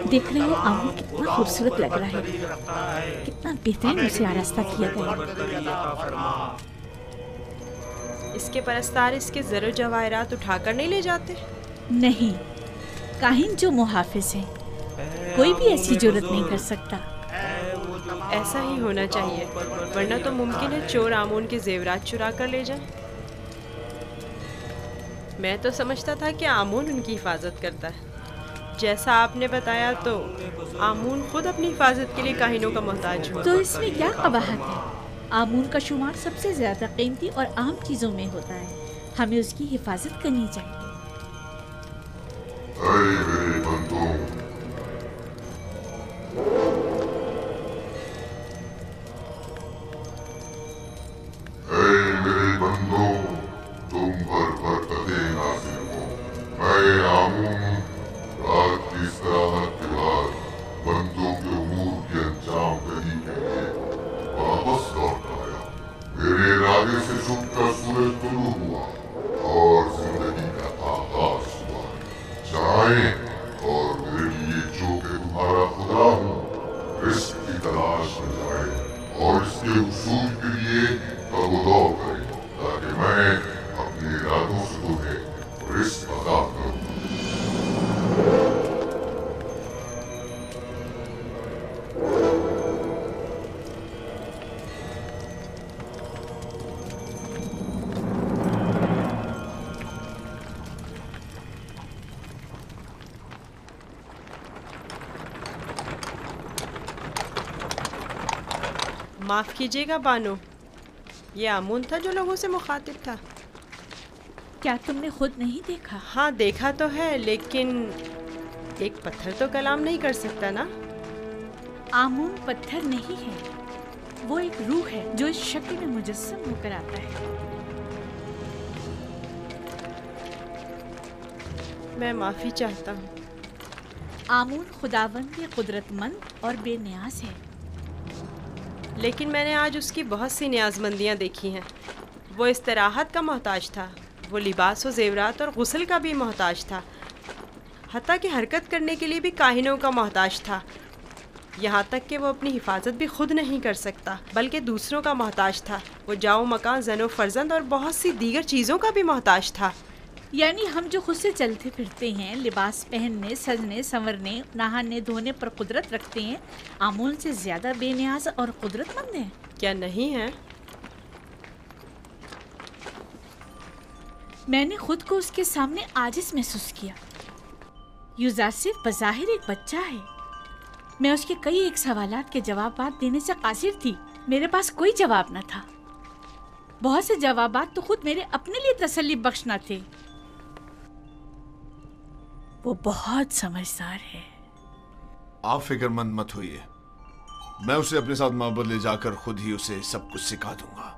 देख रहे हो आमूल कितना खूबसूरत लग रहा है, कितना बेहतरीन उसे आरास्ता किया गया। इसके परस्तार इसके ज़रो जवाहरात उठाकर नहीं ले जाते? नहीं, काहिन जो मुहाफिज है, कोई भी ऐसी जुर्रत नहीं कर सकता। ऐसा ही होना चाहिए, वरना तो मुमकिन है चोर आमून के जेवरात चुरा कर ले जाए। मैं तो समझता था कि आमून उनकी हिफाजत करता है। जैसा आपने बताया तो आमून खुद अपनी हिफाजत के लिए काहिनों का मोहताज हुआ। तो इसमें क्या कबाहत है? आमून का शुमार सबसे ज्यादा कीमती और आम चीजों में होता है, हमें उसकी हिफाजत करनी चाहिए। मेरे बंदों, मेरे बंदों, तुम पर बरकतें नाज़िल हो। मैं आमून रात की इस्तिराहत के बाद बंदों के उमूर की अंजाम दही के लिए वापस लौट आया। मेरे इरादे से छुपकर सूरज तुलू हुआ और जिंदगी का आगाज हुआ। जाएं और मेरे लिए जो कि तुम्हारा खुदा हूँ, रिस्क की तलाश में जाए और इसके उसूल के लिए तगदौ करें, ताकि मैं अपने इरादों से तुम्हें रिस्क अता करूँ। माफ़ कीजिएगा बानो, ये आमून था जो लोगों से मुखातिब था। क्या तुमने खुद नहीं देखा? हाँ, देखा तो है, लेकिन एक पत्थर तो कलाम नहीं कर सकता ना। आमून पत्थर नहीं है, वो एक रूह है जो इस शक्ल में मुजस्सम होकर आता है। मैं माफ़ी चाहता हूँ। आमून खुदावंद कुदरतमंद और बेनियाज है। लेकिन मैंने आज उसकी बहुत सी न्याज़मंदियाँ देखी हैं। वो इस्तराहत का मोहताज था, वो लिबास व ज़ेवरात और गुस्ल का भी मोहताज था, हत्ता कि हरकत करने के लिए भी काहिनों का मोहताज था। यहाँ तक कि वो अपनी हिफाजत भी खुद नहीं कर सकता, बल्कि दूसरों का मोहताज था। वो जाओ मकान, ज़नो फर्जंद और बहुत सी दीगर चीज़ों का भी मोहताज था। यानी हम जो खुद से चलते फिरते हैं, लिबास पहनने, सजने, संवरने, नहाने धोने पर कुदरत रखते हैं, आमूल से ज्यादा बेनियाज और कुदरतमंद हैं। क्या नहीं है? मैंने खुद को उसके सामने आजिज महसूस किया। यूजासिफ बज़ाहिर एक बच्चा है। मैं उसके कई एक सवालात के जवाबात देने से कासिर थी। मेरे पास कोई जवाब न था। बहुत से जवाबात तो खुद मेरे अपने लिए तसल्ली बख्श न थे। वो बहुत समझदार है। आप फिक्रमंद मत होइए, मैं उसे अपने साथ माबद ले जाकर खुद ही उसे सब कुछ सिखा दूंगा।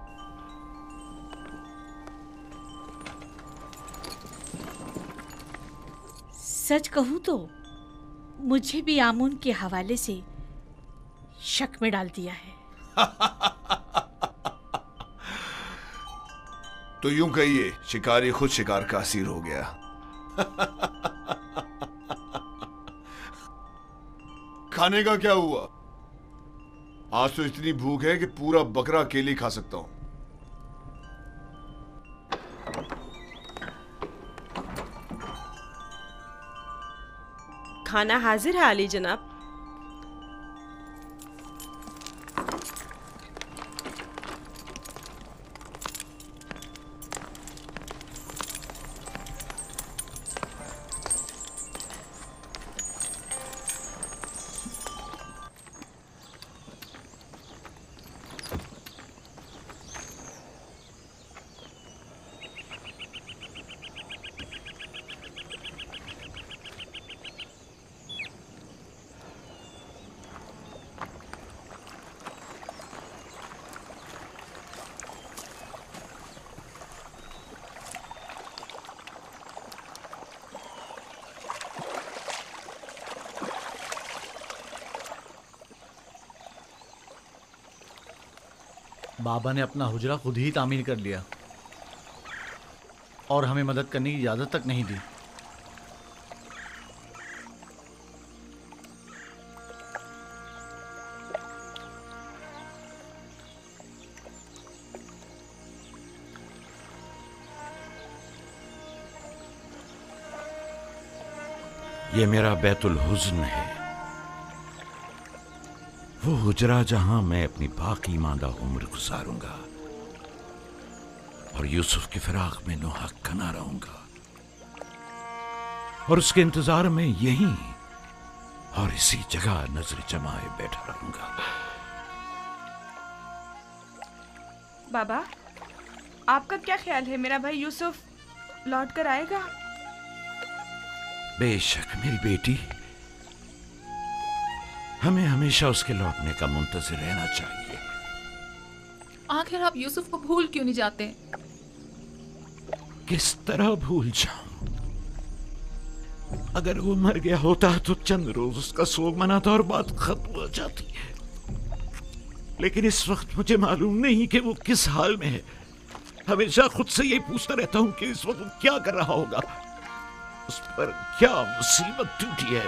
सच कहूं तो मुझे भी आमून के हवाले से शक में डाल दिया है। तो यूं कहिए, शिकारी खुद शिकार का असीर हो गया। खाने का क्या हुआ? आज तो इतनी भूख है कि पूरा बकरा अकेले खा सकता हूं। खाना हाजिर है आली जनाब। बाबा ने अपना हुजरा खुद ही तामीर कर लिया और हमें मदद करने की इजाज़त तक नहीं दी। ये मेरा बैतुल हुज़्न है, वो हुजरा जहां मैं अपनी बाकी मांदा उम्र गुजारूंगा और यूसुफ की फिराक में नोहक कना रहूंगा और उसके इंतजार में यहीं और इसी जगह नजर जमाए बैठा रहूंगा। बाबा, आपका क्या ख्याल है, मेरा भाई यूसुफ लौट कर आएगा? बेशक मेरी बेटी, हमें हमेशा उसके लौटने का मुंतज़िर रहना चाहिए। आखिर आप यूसुफ को भूल क्यों नहीं जाते? किस तरह भूल जाऊं? अगर वो मर गया होता तो चंद रोज उसका सोग मनाता और बात खत्म हो जाती। लेकिन इस वक्त मुझे मालूम नहीं कि वो किस हाल में है। हमेशा खुद से यही पूछता रहता हूं कि इस वक्त वो क्या कर रहा होगा, उस पर क्या मुसीबत टूटी है।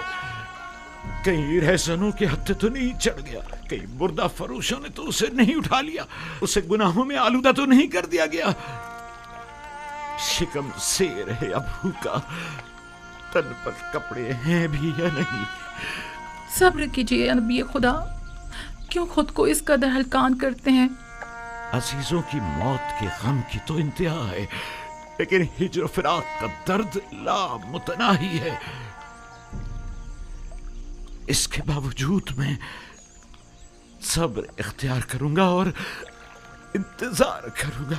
कहीं रहसनों के हत्थे तो नहीं चढ़ गया, कहीं मुर्दा फरोशों ने तो उसे नहीं उठा लिया, उसे गुनाहों में आलूदा तो नहीं कर दिया गया। शिकम शेर है या भूखा, तन पर कपड़े हैं भी या नहीं। सब्र कीजिए नबी खुदा, क्यों खुद को इस कदर हलकान करते हैं? अजीजों की मौत के गम की तो इंतहा है, लेकिन हिज्र फिराक का दर्द लामुतनाही है। इसके बावजूद मैं सब्र इख्तियार करूंगा और इंतजार करूंगा।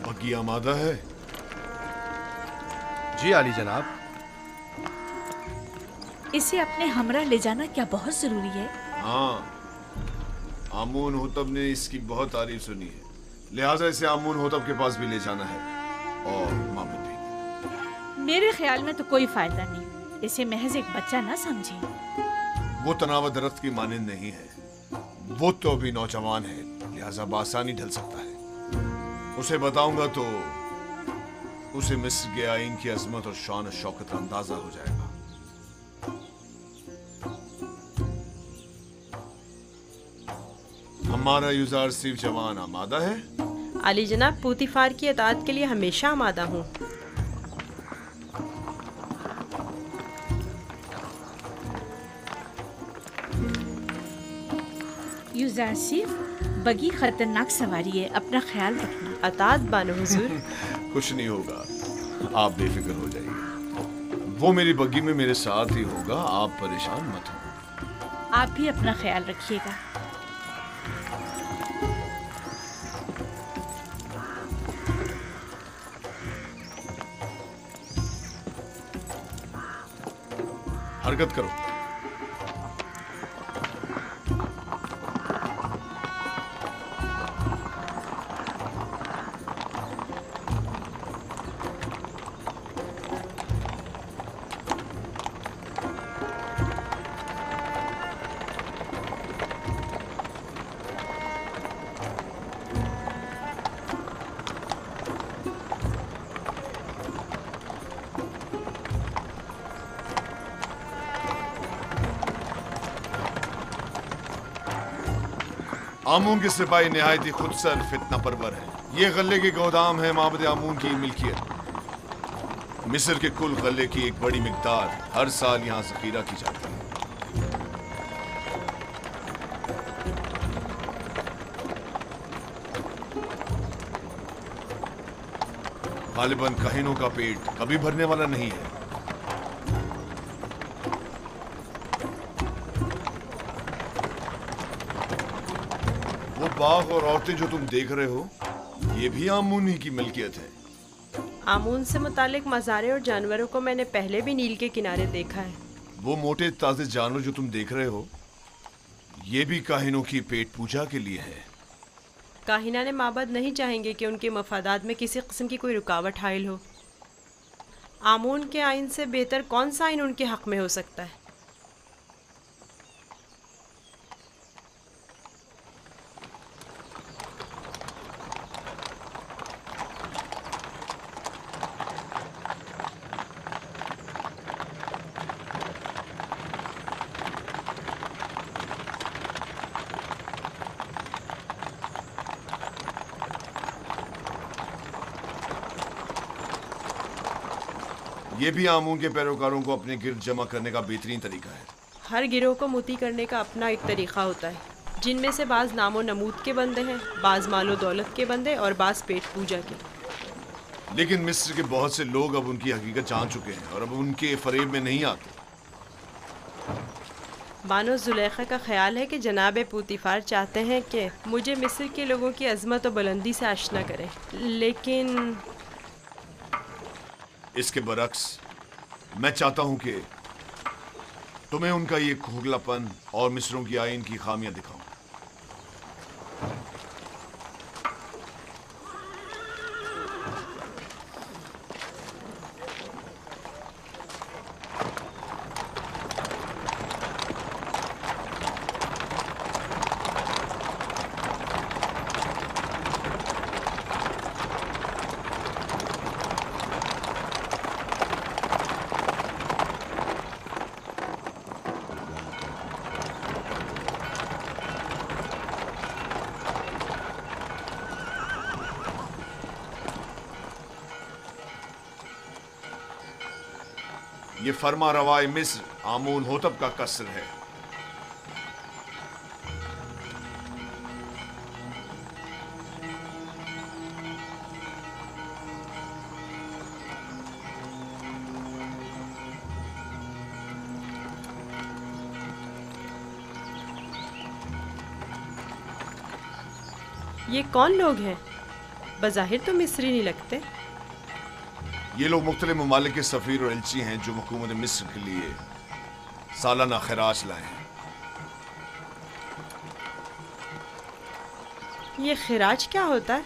बग्गी आमादा है? जी आली जनाब। इसे अपने हमरा ले जाना क्या बहुत जरूरी है? हाँ, आमून होतब ने इसकी बहुत तारीफ सुनी है, लिहाजा इसे आमून होतब के पास भी ले जाना है और मामूद भी। मेरे ख्याल में तो कोई फायदा नहीं, इसे महज एक बच्चा ना समझे। वो तनाव दरख्त की मानिंद नहीं है, वो तो अभी नौजवान है, लिहाजा बासानी ढल सकता है। उसे बताऊंगा तो उसे मिस्र के आइन की अजमत और शान और शौकत का अंदाजा हो जाएगा। हमारा यूजार सिर्फ जवान आमादा है? आली जनाब, पूतीफार की अताअत के लिए हमेशा आमादा हूँ। यूजार सिर्फ बगी खतरनाक सवारी है, अपना ख्याल रखना। अताअत बानो हुजूर। कुछ नहीं होगा, आप बेफिक्र हो जाइए, वो मेरी बग्गी में मेरे साथ ही होगा, आप परेशान मत हो। आप भी अपना ख्याल रखिएगा। हरकत करो। आमून के सिपाही निहायती खुदसर फितना परवर है। ये गले के गोदाम है माबद आमून की मिल्कियत। मिस्र के कुल गले की एक बड़ी मिकदार हर साल यहाँ जखीरा की जाती है। गालिबन कहीनों का पेट कभी भरने वाला नहीं है। वो बाग और औरतें जो तुम देख रहे हो, ये भी आमून ही की मिल्कियत है। आमून से मुतालिक मज़ारे और जानवरों को मैंने पहले भी नील के किनारे देखा है। वो मोटे ताजे जानवर जो तुम देख रहे हो, ये भी काहिनों की पेट पूजा के लिए है। काहिना ने माबद नहीं चाहेंगे कि उनके मफादात में किसी किस्म की कोई रुकावट हाइल हो। आमून के आइन से बेहतर कौन सा आइन उनके हक में हो सकता है? ये भी आमून के पैरोकारों को अपने गिर्द जमा करने का बेहतरीन तरीका है। हर गिरोह को मोती करने का अपना एक तरीका होता है, जिनमें से बाज़ नामो नमूद के बंदे हैं, बाज़ मालो दौलत के बंदे और बाज़ पेट पूजा के। लेकिन मिस्र के बहुत से लोग अब उनकी हकीकत जान चुके हैं और अब उनके फरेब में नहीं आते। बानो जुलेखा का ख्याल है कि जनाब पूतीफार चाहते हैं कि मुझे मिस्र के लोगों की अजमत और बुलंदी से आशना करें, लेकिन इसके बरक्स मैं चाहता हूं कि तुम्हें उनका ये खोखलापन और मिस्रों की आइन की खामियां दिखाऊं। ये फरमा रवाए मिस्र आमून होतब का कसर है। ये कौन लोग हैं? बज़ाहिर तो मिस्री नहीं लगते। ये लोग मुख्तलिफ ममालिक के सफ़ीर और एलची हैं जो हुकूमत मिस्र के लिए सालाना खराज लाए हैं। ये खिराज क्या होता है?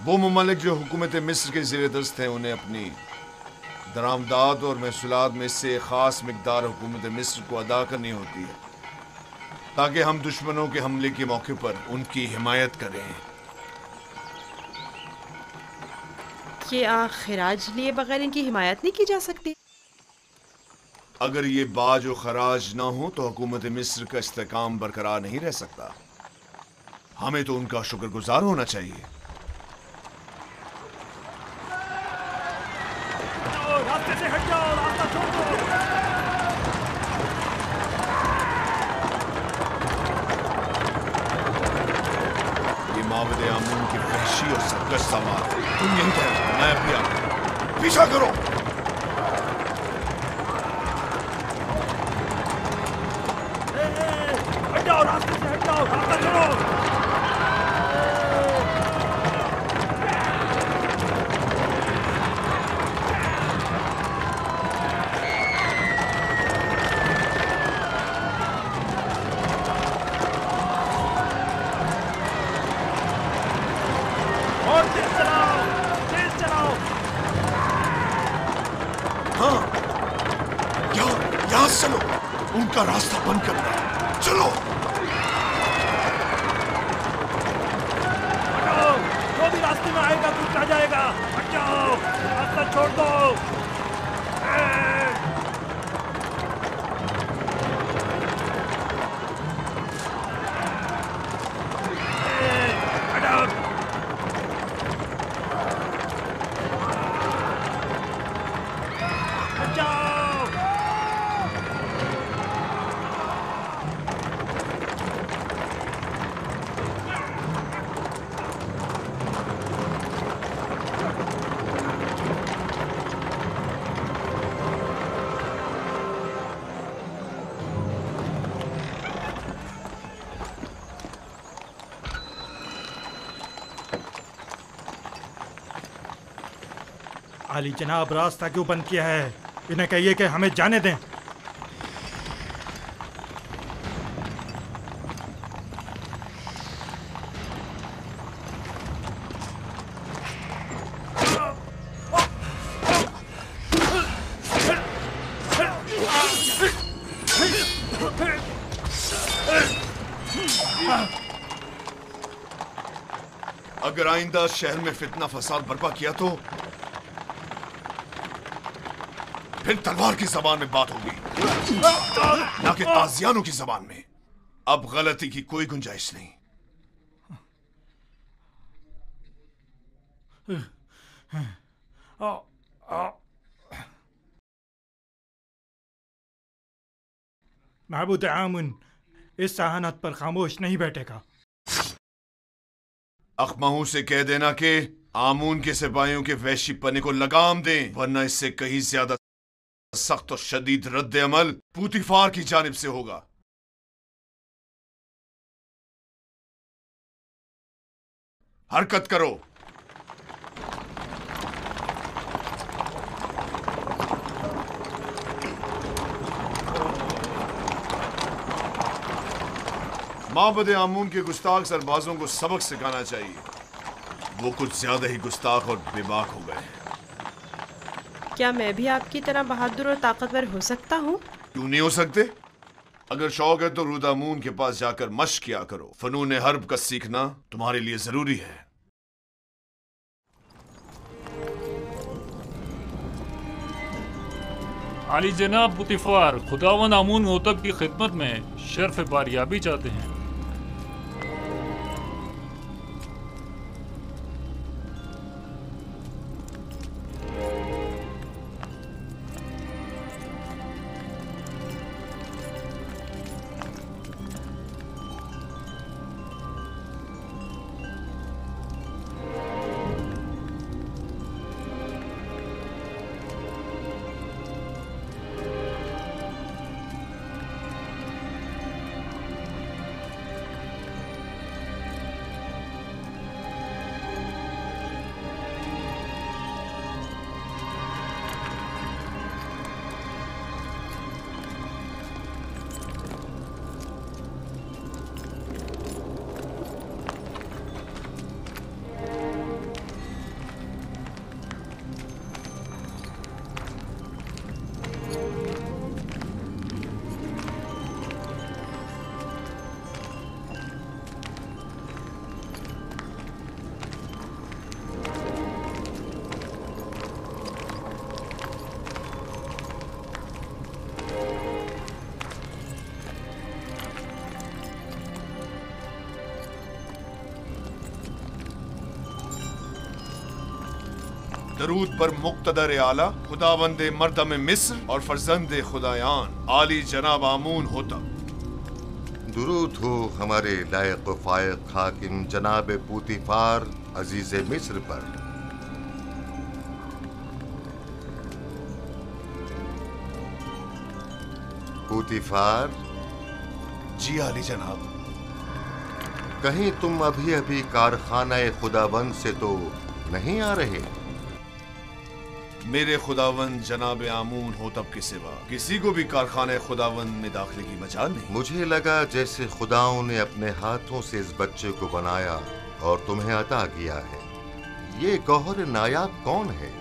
वो ममालिक जो हुकूमत मिस्र के ज़ेर दस्त हैं उन्हें अपनी दरामदाद और महसूलात में से ख़ास मिकदार हुकूमत मिस्र को अदा करनी होती है ताकि हम दुश्मनों के हमले के मौके पर उनकी हिमायत करें। क्या खिराज लिए बगैर इनकी हिमायत नहीं की जा सकती? अगर ये बाज और खराज ना हो तो हुकूमत मिस्र का इस्तेकाम बरकरार नहीं रह सकता। हमें तो उनका शुक्रगुजार होना चाहिए। रास्ते से हट जाओ, रास्ता छोड़ दो। ये माबद आमून की वहशी और सरकश समाज है। तुम यहीं ठहरो, मैं अभी आता हूं। पीछा करो। हट जाओ, रास्ते से हट जाओ, रास्ता छोड़ो। और तेज चलाओ, तेज चलाओ। हाँ, यहाँ से चलो। उनका रास्ता बंद करना है। चलो। हटाओ, जो भी रास्ते में आएगा कुछ आ जाएगा। हट जाओ, रास्ता छोड़ दो। हटाओ। हट जाओ। आली जनाब, रास्ता क्यों बंद किया है? इन्हें कहिए कि हमें जाने दें। अगर आइंदा शहर में फितना फसाद बर्पा किया तो फिर तलवार की जबान में बात होगी, ना कि ताजियानों की जबान में। अब गलती की कोई गुंजाइश नहीं। महबूद आमुन इस सहानत पर खामोश नहीं बैठेगा। अखमाहू से कह देना कि आमून के सिपाहियों के वैशी पने को लगाम दें, वरना इससे कहीं ज्यादा सख्त और शदीद रद्द अमल पूतीफार की जानिब से होगा। हरकत करो। माबद आमून के गुस्ताख सरबाजों को सबक सिखाना चाहिए। वो कुछ ज्यादा ही गुस्ताख और बेबाक हो गए। क्या मैं भी आपकी तरह बहादुर और ताकतवर हो सकता हूँ? क्यों नहीं हो सकते? अगर शौक है तो रुदामून के पास जाकर मश्क किया करो। फनून हर्ब का सीखना तुम्हारे लिए जरूरी है। आली जनाब पुतिफार, खुदावन आमून होतब की खिदमत में शर्फ बारियाबी चाहते हैं। दरूद पर मुक्तदर आला खुदावंदे मर्दम मिस्र और फर्जंदे खुदायान आली जनाब आमून होता। दुरूद हो हमारे लायक फायक हाकिम जनाब पूतीफार अजीज मिस्र पर। पूतीफार जी आली जनाब। कहीं तुम अभी अभी कारखाना खुदावंद से तो नहीं आ रहे? मेरे खुदावंद जनाब आमून होतब के सिवा किसी को भी कारखाने खुदावंद में दाखिले की मजाल नहीं। मुझे लगा जैसे खुदाओं ने अपने हाथों से इस बच्चे को बनाया और तुम्हें अता किया है। ये गौहर नायाब कौन है?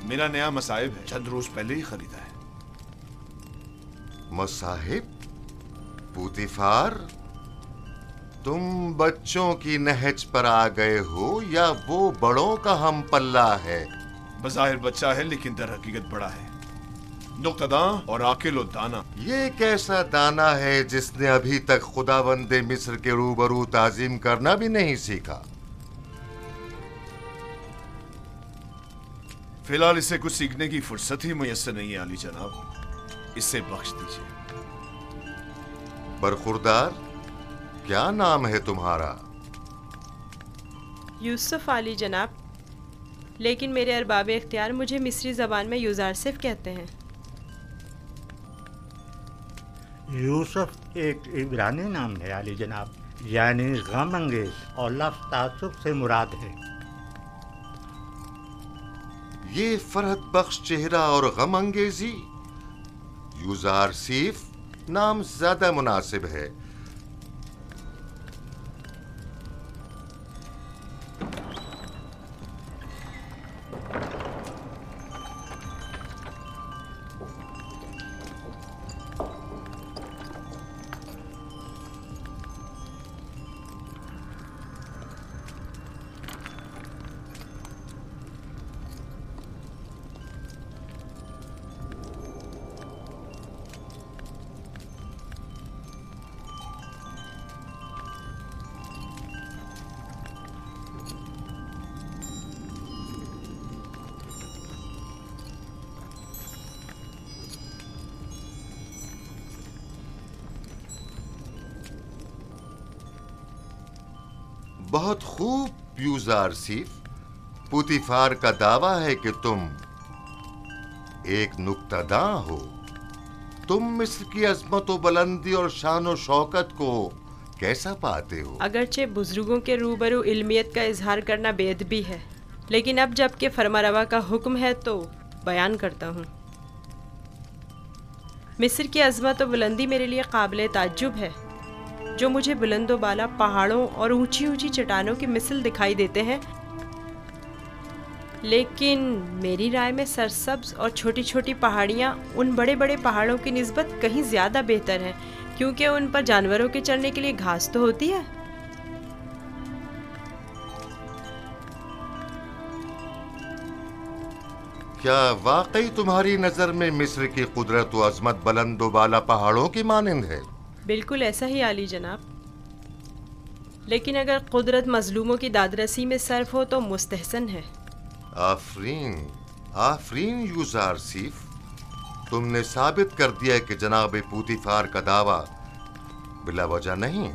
मेरा नया मसाहिब है, चंद रोज पहले ही खरीदा है। मसाहिब? पूतीफार, तुम बच्चों की नहज पर आ गए हो या वो बड़ों का हम पल्ला है? बज़ाहिर बच्चा है लेकिन दर हकीकत बड़ा है, नुक्तदा और आकिल और दाना। ये कैसा दाना है जिसने अभी तक खुदावंदे मिस्र के रूबरू ताजीम करना भी नहीं सीखा? फिलहाल इसे कुछ सीखने की फुर्सत ही मुयस्सर नहीं है आली जनाब, इसे बख्श दीजिए। बरखुरदार, क्या नाम है तुम्हारा? यूसुफ आली जनाब, लेकिन मेरे अरबाब इख्तियार मुझे मिस्री ज़बान में यूज़ारसिफ कहते हैं। यूसुफ एक इब्रानी नाम है आली जनाब, यानी गम अंगेज, और लफ्ज़ तासुब से मुराद है। ये फरहत बख्श चेहरा और गम अंगेजी, यूज़ारसिफ नाम ज्यादा मुनासिब है। बहुत खूब यूज़ारसीफ। पुतिफार का दावा है कि तुम एक नुक्तादां हो। तुम मिस्र की अजमत व बुलंदी और शान व शौकत को कैसा पाते हो? अगरचे बुजुर्गों के रूबरू इल्मियत का इजहार करना बेअदबी है, लेकिन अब जबकि फरमारवा का हुक्म है तो बयान करता हूँ। मिस्र की अजमत व बुलंदी मेरे लिए काबिल ताज्जुब है। जो मुझे बुलंदो बाला पहाड़ों और ऊंची ऊंची चट्टानों की मिसल दिखाई देते हैं, लेकिन मेरी राय में सरसब्ज और छोटी छोटी पहाड़ियाँ उन बड़े बड़े पहाड़ों की निस्बत कहीं ज़्यादा बेहतर हैं, क्योंकि उन पर जानवरों के चढ़ने के लिए घास तो होती है। क्या वाकई तुम्हारी नजर में मिस्र की कुदरत व अजमत बुलंदो बाला पहाड़ों की मानिंद है? बिल्कुल ऐसा ही आली जनाब, लेकिन अगर कुदरत मजलूमों की दादरसी में सर्फ हो तो मुस्तहसन है। आफरीन, आफरीन यूज़ारसीफ, तुमने साबित कर दिया कि जनाब पुतिफार का दावा बिला वजह नहीं।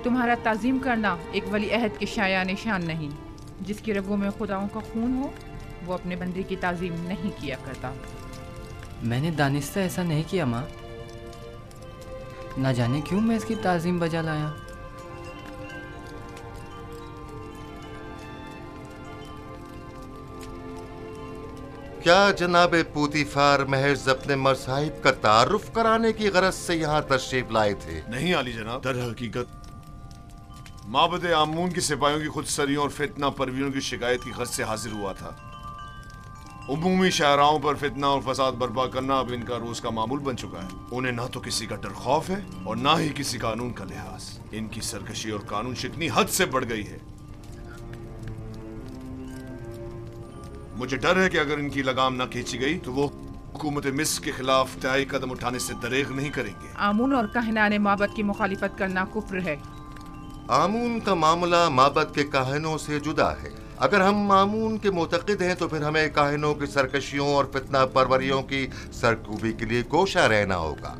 तुम्हारा ताज़ीम करना एक वली अहद के शाया निशान नहीं। जिसकी रगों में खुदाओं का खून हो वो अपने बंदे की ताज़ीम नहीं किया करता। मैंने दानिस्ता ऐसा नहीं किया माँ, ना जाने क्यों मैं इसकी ताज़ीम बजा लाया। क्या जनाब पुतिफार महज अपने मसाहिब का तारुफ कराने की गरज से यहाँ तशरीफ लाए थे? नहीं आली जनाब, दर हकीकत माबद आमून की सिपाहियों की खुदसरियों और फितना परवीनों की शिकायत की गरज से हाजिर हुआ था। उमूमी शाहराओं पर फितना और फसाद बर्पा करना अब इनका रोज का मामूल बन चुका है। उन्हें ना तो किसी का डर खौफ है और ना ही किसी कानून का लिहाज। इनकी सरकशी और कानून शिकनी हद से बढ़ गई है। मुझे डर है कि अगर इनकी लगाम ना खींची गई तो वो हुकूमत मिस्र के खिलाफ तय कदम उठाने से दरेग नहीं करेंगे। आमून और कहनाने माबद की मुखालिफत करना कुफ्र है। आमून का मामला माबद के काहिनों से जुदा है। अगर हम आमून के मुतक़िद हैं तो फिर हमें काहिनों की सरकशियों और फितना परवरियों की सरकूबी के लिए कोशा रहना होगा।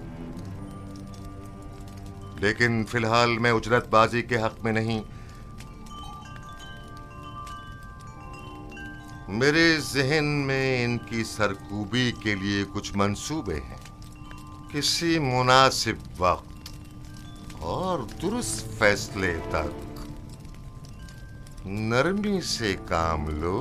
लेकिन फिलहाल मैं उजरतबाजी के हक में नहीं। मेरे जहन में इनकी सरकूबी के लिए कुछ मंसूबे हैं। किसी मुनासिब वक्त और दुरुस्त फैसले तक नरमी से काम लो।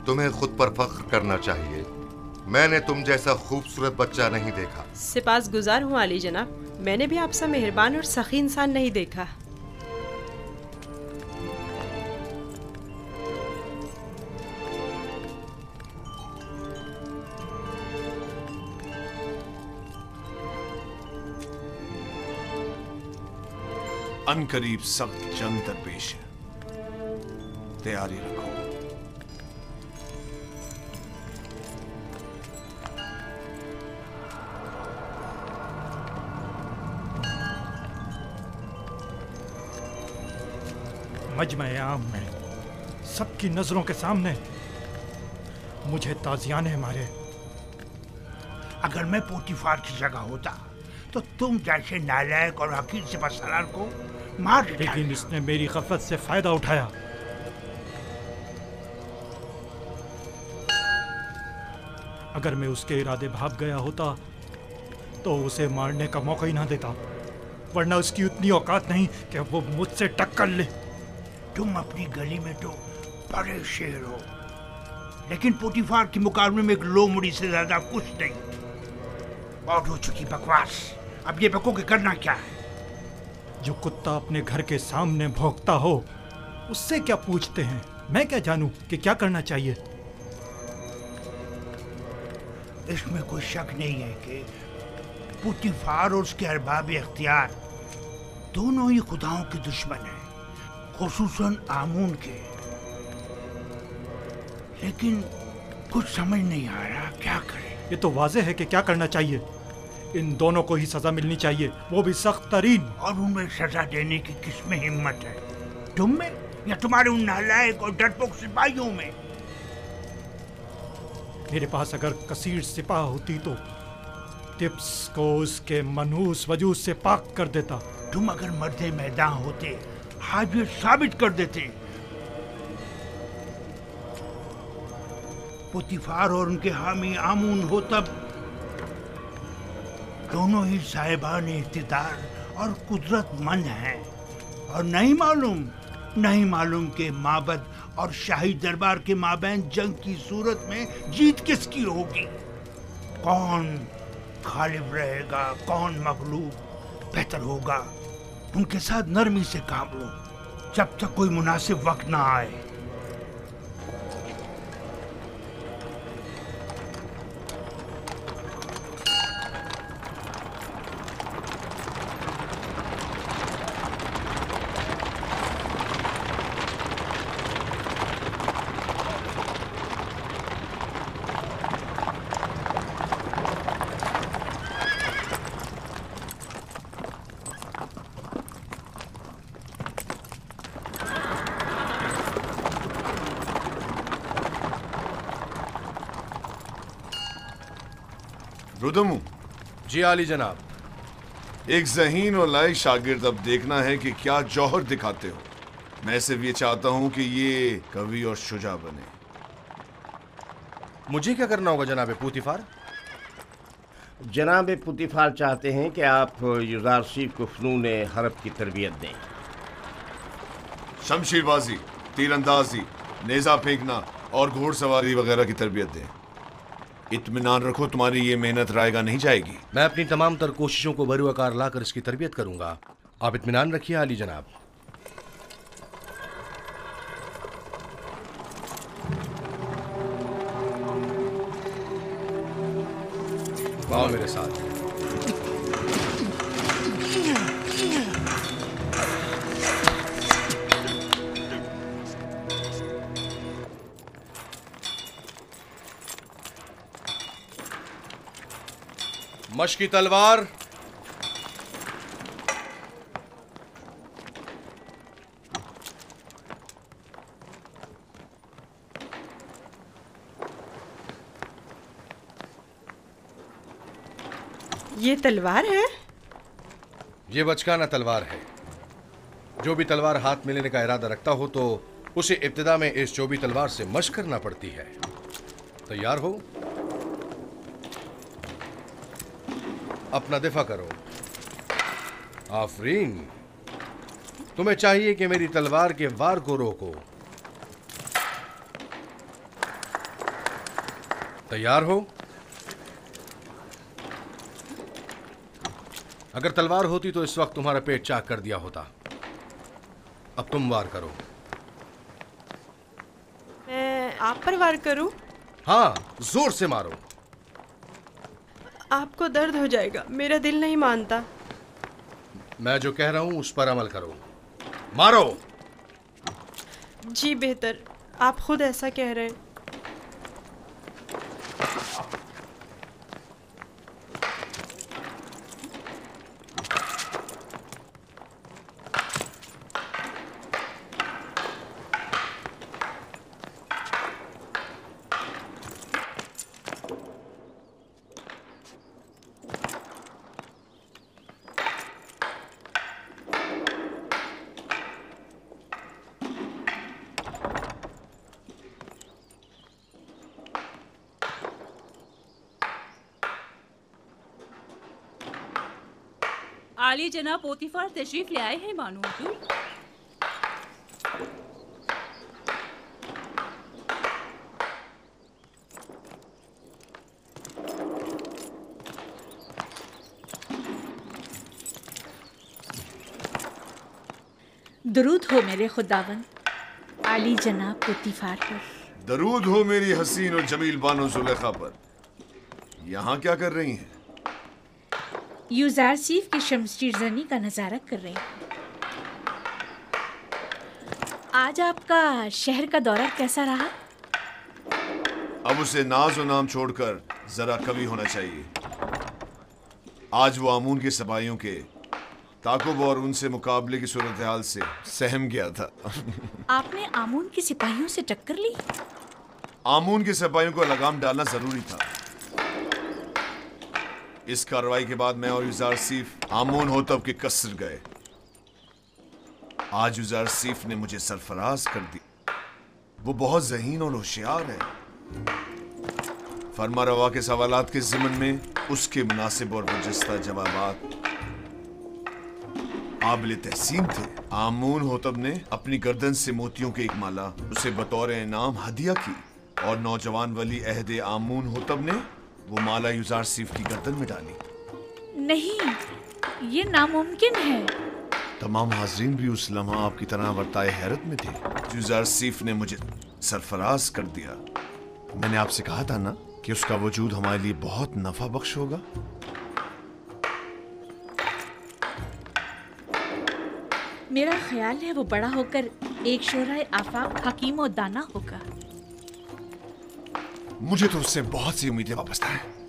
तुम्हें खुद पर फख्र करना चाहिए। मैंने तुम जैसा खूबसूरत बच्चा नहीं देखा। सिपास गुजार हूँ आली जनाब, मैंने भी आपसा मेहरबान और सखी इंसान नहीं देखा। अनकरीब सख्त जंग दरपेश है, तैयारी रखो। मजमे-ए-आम में सबकी नजरों के सामने मुझे ताजियाने मारे। अगर मैं पोतीफार की जगह होता तो तुम जैसे नालायक और हकीर सिपहसालार को मार देता। लेकिन इसने मेरी गफलत से फायदा उठाया। अगर मैं उसके इरादे भाग गया होता तो उसे मारने का मौका ही ना देता, वरना उसकी उतनी औकात नहीं कि वो मुझसे टक्कर ले। तुम अपनी गली में तो बड़े शेर हो, लेकिन पोतीफार के मुकाबले में एक लोमड़ी से ज्यादा कुछ नहीं। बहुत हो चुकी बकवास, अब ये बको के करना क्या है? जो कुत्ता अपने घर के सामने भौंकता हो उससे क्या पूछते हैं? मैं क्या जानूं कि क्या करना चाहिए? इसमें कोई शक नहीं है कि पोतीफार और उसके अरबाब इख्तियार दोनों ही खुदाओं के दुश्मन हैं, खुसूसन आमून के। लेकिन कुछ समझ नहीं आ रहा क्या करें। ये तो वाज़ेह है कि क्या करना चाहिए। इन दोनों को ही सजा मिलनी चाहिए, वो भी सख्त तरीन। और उन्हें सजा देने की किसमें हिम्मत है? तुम में या तुम्हारे उन नालायक और डरपोक सिपाहियों में? मेरे पास अगर कसीर सिपाह होती तो टिप्स को उसके मनहूस वजूद से पाक कर देता। तुम अगर मर्दे मैदान होते आज ये साबित कर देते। पोतीफार और उनके हामी आमून हो तब दोनों ही साहिबान इख्तिदार और कुदरतमंद हैं, और नहीं मालूम के माबद और शाही दरबार के माबैन जंग की सूरत में जीत किसकी होगी। कौन गालिब रहेगा, कौन मगलूब? बेहतर होगा उनके साथ नरमी से काम लो जब तक कोई मुनासिब वक्त ना आए। रुदमू। जी आली जनाब। एक ज़हीन और लायक शागिर्द अब देखना है कि क्या जौहर दिखाते हो। मैं सिर्फ ये चाहता हूं कि ये कवि और शुजा बने। मुझे क्या करना होगा जनाब पोतीफार? जनाब पोतीफार चाहते हैं कि आप युजारसीफ को फ़नून हरब की तरबियत दें। शमशीरबाजी, तीरंदाजी, नेज़ा फेंकना और घोड़सवारी वगैरह की तरबियत दें। इत्मीनान रखो, तुम्हारी ये मेहनत रायगा नहीं जाएगी। मैं अपनी तमाम तर कोशिशों को बरूआकार लाकर इसकी तरबियत करूंगा। आप इत्मीनान रखिए आली जनाब। आओ मेरे साथ। मशकी तलवार, ये तलवार है? ये बचकाना तलवार है। जो भी तलवार हाथ में लेने का इरादा रखता हो तो उसे इब्तिदा में इस चौबी तलवार से मशक करना पड़ती है। तैयार हो? अपना दिफा करो। आफरीन, तुम्हें चाहिए कि मेरी तलवार के वार को रोको। तैयार हो? अगर तलवार होती तो इस वक्त तुम्हारा पेट चाक कर दिया होता। अब तुम वार करो। मैं आप पर वार करूं? हाँ, जोर से मारो। आपको दर्द हो जाएगा, मेरा दिल नहीं मानता। मैं जो कह रहा हूं उस पर अमल करो। मारो। जी बेहतर, आप खुद ऐसा कह रहे हैं। आली जनाब पोतीफार तशरीफ ले आए हैं मानो हुजूर। दरूद हो मेरे खुदावन आली जनाब पोतीफार पर। दरूद हो मेरी हसीन और जमील बानो जुलेखा पर। यहाँ क्या कर रही हैं? यूजारसीफ की शमशीर जनी का नजारा कर रही हूँ। आज आपका शहर का दौरा कैसा रहा? अब उसे नाज और नाम छोड़कर जरा कवि होना चाहिए। आज वो आमून के सपाहियों के ताकुब और उनसे मुकाबले की सूरत हाल से सहम गया था। आपने आमून के सिपाहियों से टक्कर ली? आमून के सिपाहियों को लगाम डालना जरूरी था। इस कार्रवाई के बाद मैं और यूजारसीफ आमून होतब के कसर गए। आज यूजारसीफ ने मुझे सरफराज कर दी। वो बहुत ज़हीन और होशियार है। फरमा रवा के सवालात के ज़िमन में उसके मुनासिब और बरजस्ता जवाबात काबिल तहसीन थे। आमून होतब ने अपनी गर्दन से मोतियों की एक माला उसे बतौर इनाम हदिया की और नौजवान वली अहद आमून होतब ने वो माला यूजारसीफ की गर्दन में डाली। नहीं, ये नामुमकिन है। तमाम हाजरीन भी उस लम्हा आपकी तरह वर्ताए हैरत में थे। यूजारसीफ ने मुझे सरफराज कर दिया। मैंने आपसे कहा था ना कि उसका वजूद हमारे लिए बहुत नफा बख्श होगा। मेरा ख्याल है वो बड़ा होकर एक शोराए आफाक हकीम और दाना होगा। मुझे तो उससे बहुत सी उम्मीदें वाबस्ता हैं।